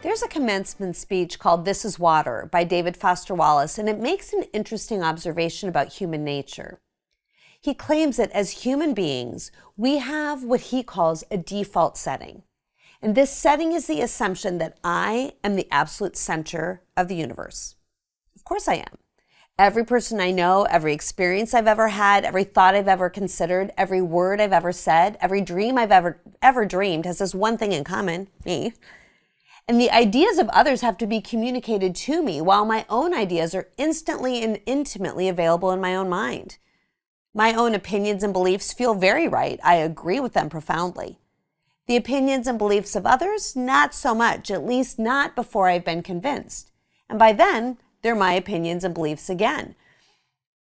There's a commencement speech called This is Water by David Foster Wallace, and it makes an interesting observation about human nature. He claims that as human beings, we have what he calls a default setting. And this setting is the assumption that I am the absolute center of the universe. Of course I am. Every person I know, every experience I've ever had, every thought I've ever considered, every word I've ever said, every dream I've ever dreamed has this one thing in common, me. And the ideas of others have to be communicated to me, while my own ideas are instantly and intimately available in my own mind. My own opinions and beliefs feel very right. I agree with them profoundly. The opinions and beliefs of others, not so much, at least not before I've been convinced. And by then, they're my opinions and beliefs again.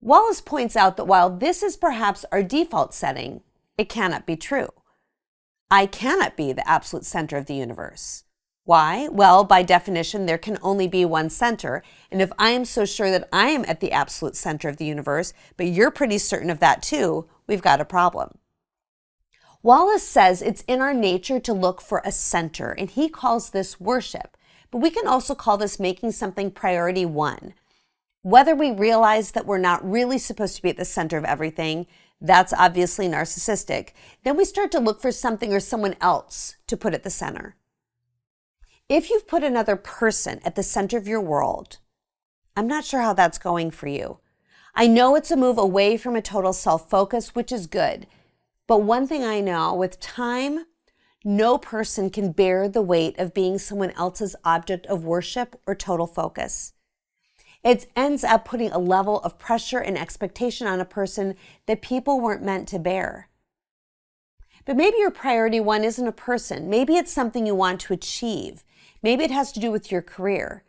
Wallace points out that while this is perhaps our default setting, it cannot be true. I cannot be the absolute center of the universe. Why? Well, by definition, there can only be one center. And if I am so sure that I am at the absolute center of the universe, but you're pretty certain of that too, we've got a problem. Wallace says it's in our nature to look for a center, and he calls this worship. But we can also call this making something priority one. Whether we realize that we're not really supposed to be at the center of everything, that's obviously narcissistic. Then we start to look for something or someone else to put at the center. If you've put another person at the center of your world, I'm not sure how that's going for you. I know it's a move away from a total self-focus, which is good. But one thing I know, with time, no person can bear the weight of being someone else's object of worship or total focus. It ends up putting a level of pressure and expectation on a person that people weren't meant to bear. But maybe your priority one isn't a person. Maybe it's something you want to achieve. Maybe it has to do with your career.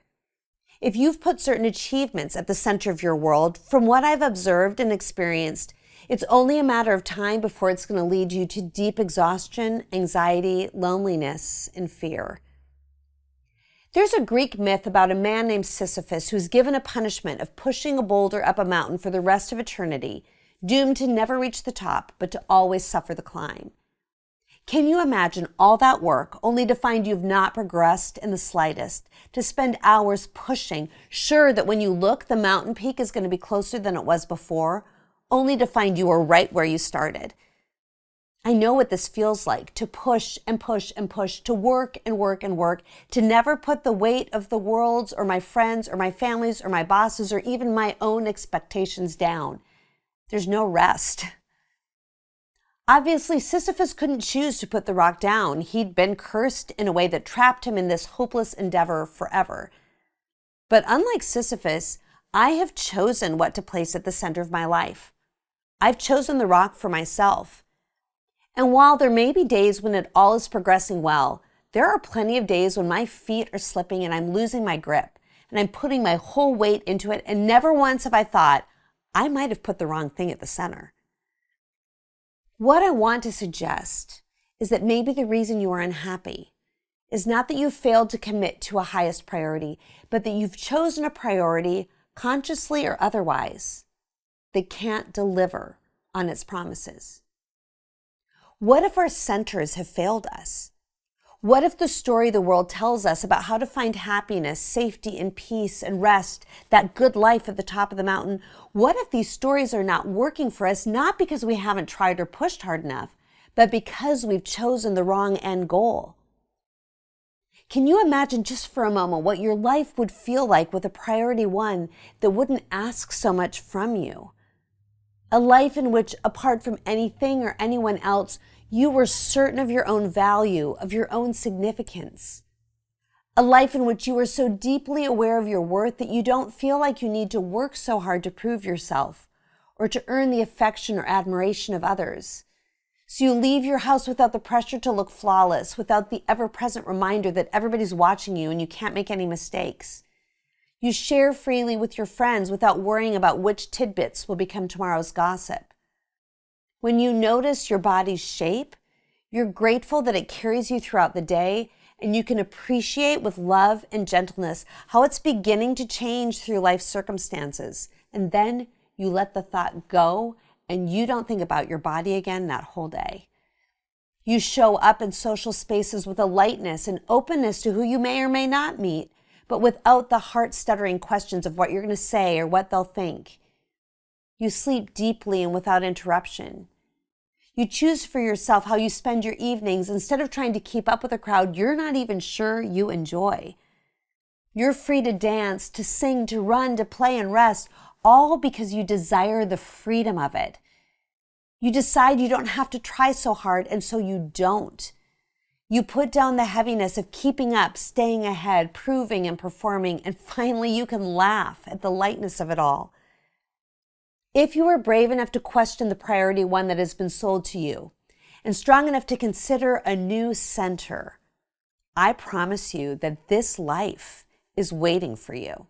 If you've put certain achievements at the center of your world, from what I've observed and experienced, it's only a matter of time before it's going to lead you to deep exhaustion, anxiety, loneliness, and fear. There's a Greek myth about a man named Sisyphus who's given a punishment of pushing a boulder up a mountain for the rest of eternity, doomed to never reach the top, but to always suffer the climb. Can you imagine all that work only to find you've not progressed in the slightest, to spend hours pushing, sure that when you look, the mountain peak is going to be closer than it was before, only to find you are right where you started? I know what this feels like, to push and push and push, to work and work and work, to never put the weight of the world's or my friends or my family's or my bosses or even my own expectations down. There's no rest. Obviously, Sisyphus couldn't choose to put the rock down. He'd been cursed in a way that trapped him in this hopeless endeavor forever. But unlike Sisyphus, I have chosen what to place at the center of my life. I've chosen the rock for myself. And while there may be days when it all is progressing well, there are plenty of days when my feet are slipping and I'm losing my grip, and I'm putting my whole weight into it, and never once have I thought, I might have put the wrong thing at the center. What I want to suggest is that maybe the reason you are unhappy is not that you failed to commit to a highest priority, but that you've chosen a priority, consciously or otherwise, that can't deliver on its promises. What if our centers have failed us? What if the story the world tells us about how to find happiness, safety, and peace and rest, that good life at the top of the mountain, what if these stories are not working for us, not because we haven't tried or pushed hard enough, but because we've chosen the wrong end goal? Can you imagine just for a moment what your life would feel like with a priority one that wouldn't ask so much from you? A life in which, apart from anything or anyone else, you were certain of your own value, of your own significance. A life in which you are so deeply aware of your worth that you don't feel like you need to work so hard to prove yourself or to earn the affection or admiration of others. So you leave your house without the pressure to look flawless, without the ever-present reminder that everybody's watching you and you can't make any mistakes. You share freely with your friends without worrying about which tidbits will become tomorrow's gossip. When you notice your body's shape, you're grateful that it carries you throughout the day, and you can appreciate with love and gentleness how it's beginning to change through life's circumstances. And then you let the thought go, and you don't think about your body again that whole day. You show up in social spaces with a lightness and openness to who you may or may not meet, but without the heart-stuttering questions of what you're going to say or what they'll think. You sleep deeply and without interruption. You choose for yourself how you spend your evenings instead of trying to keep up with a crowd you're not even sure you enjoy. You're free to dance, to sing, to run, to play, and rest, all because you desire the freedom of it. You decide you don't have to try so hard, and so you don't. You put down the heaviness of keeping up, staying ahead, proving and performing, and finally you can laugh at the lightness of it all. If you are brave enough to question the priority one that has been sold to you, and strong enough to consider a new center, I promise you that this life is waiting for you.